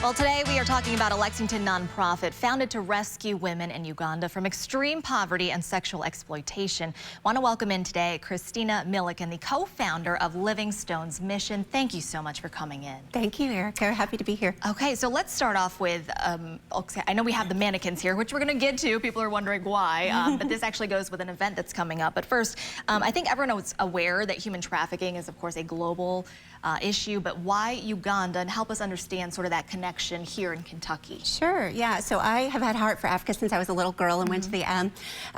Well, today we are talking about a Lexington nonprofit founded to rescue women in Uganda from extreme poverty and sexual exploitation. Want to welcome in today Christina Millican, the co-founder of Livingstone's Mission. Thank you so much for coming in. Thank you, Erica. Happy to be here. Okay, so let's start off with, I know we have the mannequins here, which we're going to get to. People are wondering why, but this actually goes with an event that's coming up. But first, I think everyone is aware that human trafficking is, of course, a global issue, but why Uganda, and help us understand sort of that connection here in Kentucky. Sure, yeah. So I have had a heart for Africa since I was a little girl and went to the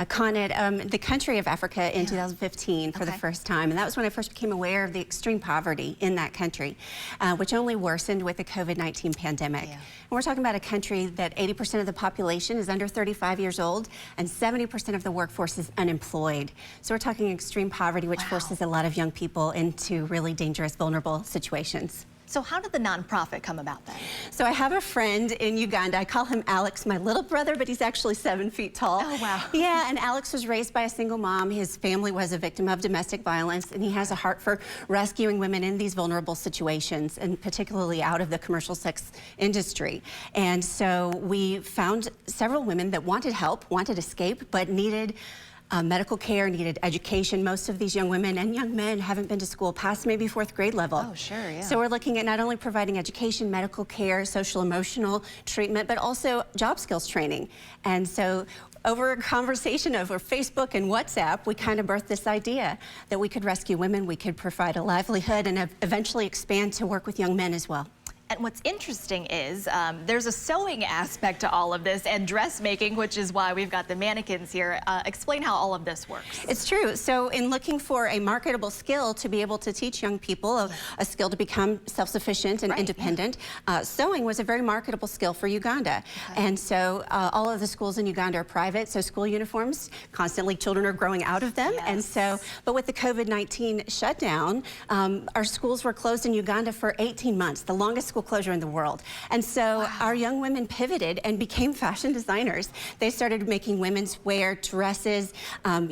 continent, the country of Africa in 2015 for the first time. And that was when I first became aware of the extreme poverty in that country, which only worsened with the COVID-19 pandemic. And we're talking about a country that 80% of the population is under 35 years old and 70% of the workforce is unemployed. So we're talking extreme poverty, which forces a lot of young people into really dangerous, vulnerable situations. So how did the nonprofit come about then? So I have a friend in Uganda. I call him Alex, my little brother, but he's actually 7 feet tall. Oh, wow. Yeah, and Alex was raised by a single mom. His family was a victim of domestic violence, and he has a heart for rescuing women in these vulnerable situations, and particularly out of the commercial sex industry. And so we found several women that wanted help, wanted escape, but needed medical care, needed education. Most of these young women and young men haven't been to school past maybe 4th grade level. Oh, sure, yeah. So we're looking at not only providing education, medical care, social emotional treatment, but also job skills training. And so over a conversation over Facebook and WhatsApp, we kind of birthed this idea that we could rescue women, we could provide a livelihood, and eventually expand to work with young men as well. And what's interesting is there's a sewing aspect to all of this and dressmaking, which is why we've got the mannequins here. Explain how all of this works. It's true. So in looking for a marketable skill to be able to teach young people, a skill to become self-sufficient and independent, sewing was a very marketable skill for Uganda. And so all of the schools in Uganda are private, so school uniforms, constantly children are growing out of them. And so, but with the COVID-19 shutdown, our schools were closed in Uganda for 18 months, the longest school closure in the world. And so our young women pivoted and became fashion designers. They started making women's wear, dresses,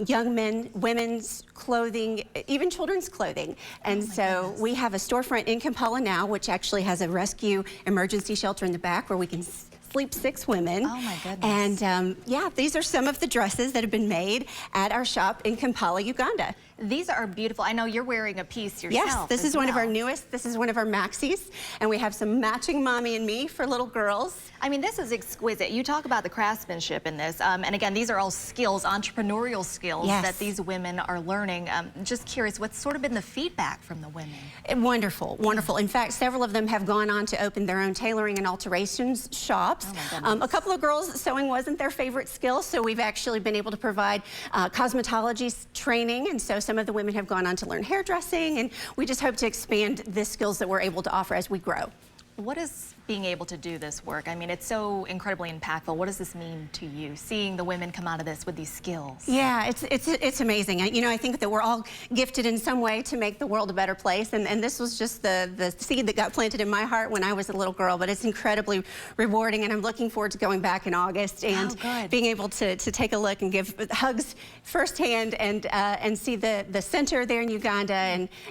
young men, women's clothing, even children's clothing. And so we have a storefront in Kampala now, which actually has a rescue emergency shelter in the back where we can sleep 6 women. Oh my goodness. And yeah, these are some of the dresses that have been made at our shop in Kampala, Uganda. These are beautiful. I know you're wearing a piece yourself. Yes, this is one of our newest. This is one of our maxis, and we have some matching mommy and me for little girls. I mean, this is exquisite. You talk about the craftsmanship in this, and again, these are all skills, entrepreneurial skills that these women are learning. Just curious, what's sort of been the feedback from the women? Wonderful, wonderful. In fact, several of them have gone on to open their own tailoring and alterations shops. Oh, a couple of girls, sewing wasn't their favorite skill, so we've actually been able to provide cosmetology training, and so some of the women have gone on to learn hairdressing, and we just hope to expand the skills that we're able to offer as we grow. What is being able to do this work? I mean, it's so incredibly impactful. What does this mean to you, seeing the women come out of this with these skills? Yeah, it's amazing. You know, I think that we're all gifted in some way to make the world a better place, and this was just the seed that got planted in my heart when I was a little girl, but it's incredibly rewarding, and I'm looking forward to going back in August and being able to take a look and give hugs firsthand and see the center there in Uganda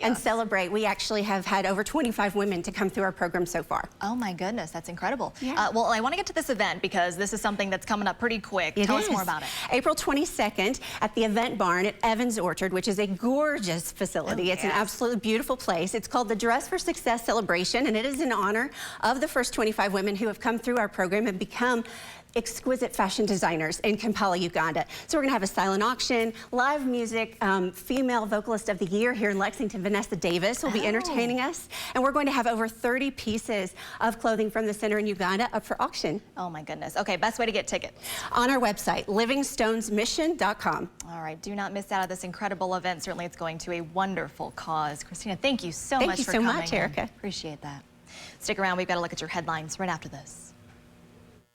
and celebrate. We actually have had over 25 women to come through our program so far. Oh my goodness, that's incredible. Well, I want to get to this event because this is something that's coming up pretty quick. Tell us more about it. April 22nd at the Event Barn at Evans Orchard, which is a gorgeous facility. It's an absolutely beautiful place. It's called the Dress for Success Celebration, and it is in honor of the first 25 women who have come through our program and become exquisite fashion designers in Kampala, Uganda. So we're gonna have a silent auction, live music, female vocalist of the year here in Lexington, Vanessa Davis will be entertaining us. And we're going to have over 30 pieces of clothing from the center in Uganda up for auction. Oh my goodness. Okay, best way to get tickets? On our website, livingstonesmission.com. All right, do not miss out on this incredible event. Certainly it's going to a wonderful cause. Christina, thank you so much for coming. Thank you so much, Erica. Appreciate that. Stick around, we've got to look at your headlines right after this.